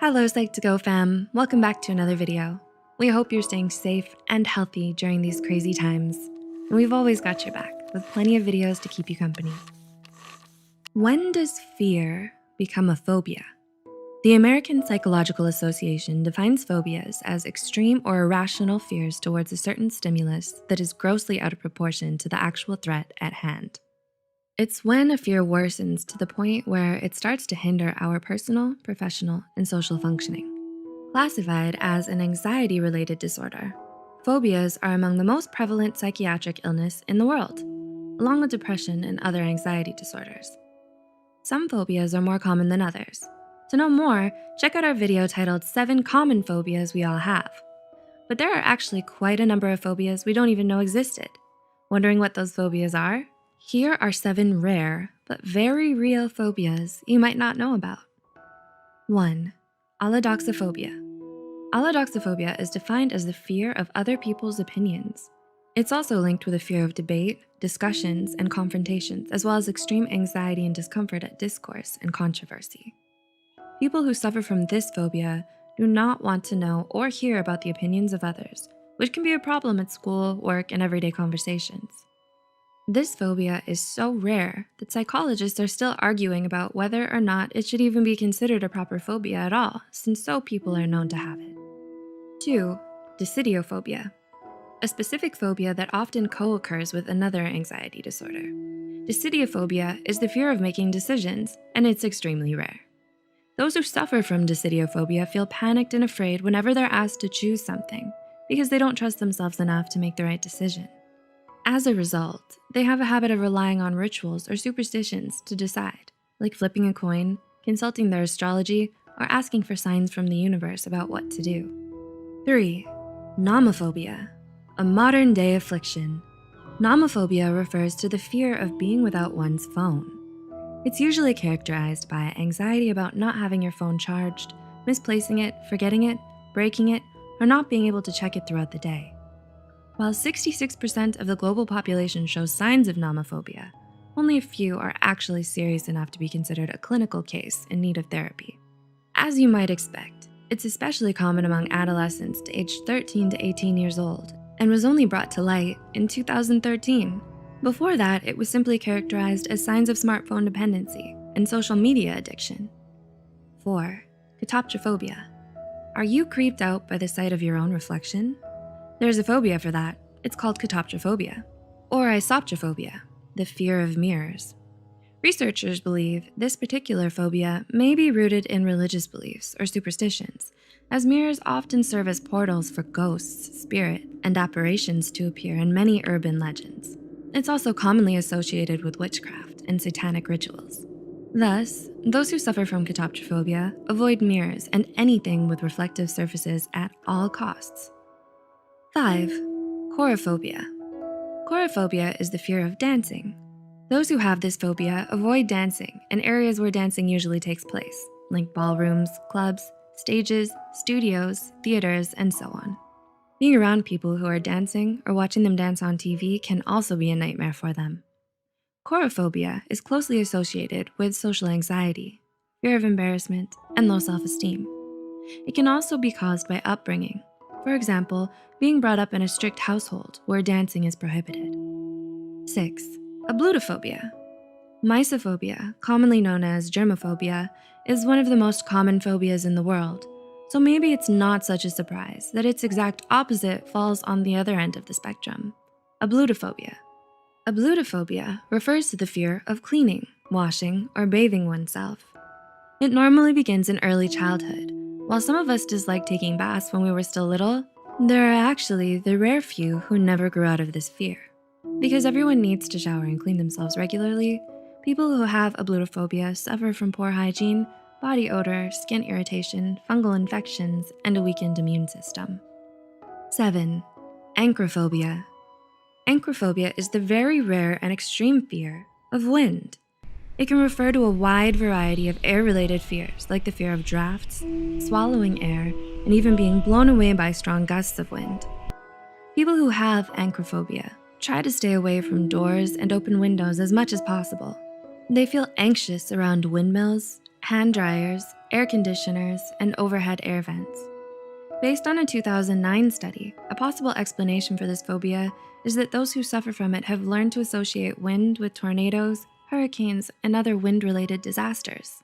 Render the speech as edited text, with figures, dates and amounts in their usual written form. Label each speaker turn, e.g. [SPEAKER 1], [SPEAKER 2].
[SPEAKER 1] Hello Psych2Go fam, welcome back to another video. We hope you're staying safe and healthy during these crazy times. And we've always got your back with plenty of videos to keep you company. When does fear become a phobia? The American Psychological Association defines phobias as extreme or irrational fears towards a certain stimulus that is grossly out of proportion to the actual threat at hand. It's when a fear worsens to the point where it starts to hinder our personal, professional, and social functioning. Classified as an anxiety-related disorder, phobias are among the most prevalent psychiatric illness in the world, along with depression and other anxiety disorders. Some phobias are more common than others. To know more, check out our video titled 7 Common Phobias We All Have. But there are actually quite a number of phobias we don't even know existed. Wondering what those phobias are? Here are 7 rare, but very real phobias you might not know about. 1. Allodoxophobia. Allodoxophobia is defined as the fear of other people's opinions. It's also linked with a fear of debate, discussions, and confrontations, as well as extreme anxiety and discomfort at discourse and controversy. People who suffer from this phobia do not want to know or hear about the opinions of others, which can be a problem at school, work, and everyday conversations. This phobia is so rare that psychologists are still arguing about whether or not it should even be considered a proper phobia at all, since so people are known to have it. 2. Decidophobia, a specific phobia that often co-occurs with another anxiety disorder. Decidophobia is the fear of making decisions, and it's extremely rare. Those who suffer from decidophobia feel panicked and afraid whenever they're asked to choose something because they don't trust themselves enough to make the right decision. As a result, they have a habit of relying on rituals or superstitions to decide, like flipping a coin, consulting their astrology, or asking for signs from the universe about what to do. 3. Nomophobia, a modern-day affliction. Nomophobia refers to the fear of being without one's phone. It's usually characterized by anxiety about not having your phone charged, misplacing it, forgetting it, breaking it, or not being able to check it throughout the day. While 66% of the global population shows signs of nomophobia, only a few are actually serious enough to be considered a clinical case in need of therapy. As you might expect, it's especially common among adolescents aged 13 to 18 years old and was only brought to light in 2013. Before that, it was simply characterized as signs of smartphone dependency and social media addiction. 4. Catoptrophobia. Are you creeped out by the sight of your own reflection? There's a phobia for that. It's called catoptrophobia, or isoptrophobia, the fear of mirrors. Researchers believe this particular phobia may be rooted in religious beliefs or superstitions, as mirrors often serve as portals for ghosts, spirit, and apparitions to appear in many urban legends. It's also commonly associated with witchcraft and satanic rituals. Thus, those who suffer from catoptrophobia avoid mirrors and anything with reflective surfaces at all costs. 5. Chorophobia. Chorophobia is the fear of dancing. Those who have this phobia avoid dancing in areas where dancing usually takes place, like ballrooms, clubs, stages, studios, theaters, and so on. Being around people who are dancing or watching them dance on TV can also be a nightmare for them. Chorophobia is closely associated with social anxiety, fear of embarrassment, and low self-esteem. It can also be caused by upbringing. For example, being brought up in a strict household where dancing is prohibited. 6. Ablutophobia. Mysophobia, commonly known as germophobia, is one of the most common phobias in the world, so maybe it's not such a surprise that its exact opposite falls on the other end of the spectrum, ablutophobia. Ablutophobia refers to the fear of cleaning, washing, or bathing oneself. It normally begins in early childhood. While some of us dislike taking baths when we were still little, there are actually the rare few who never grew out of this fear. Because everyone needs to shower and clean themselves regularly, people who have ablutophobia suffer from poor hygiene, body odor, skin irritation, fungal infections, and a weakened immune system. 7. Anchrophobia. Anchrophobia is the very rare and extreme fear of wind. It can refer to a wide variety of air-related fears, like the fear of drafts, swallowing air, and even being blown away by strong gusts of wind. People who have anchrophobia try to stay away from doors and open windows as much as possible. They feel anxious around windmills, hand dryers, air conditioners, and overhead air vents. Based on a 2009 study, a possible explanation for this phobia is that those who suffer from it have learned to associate wind with tornadoes, hurricanes, and other wind-related disasters.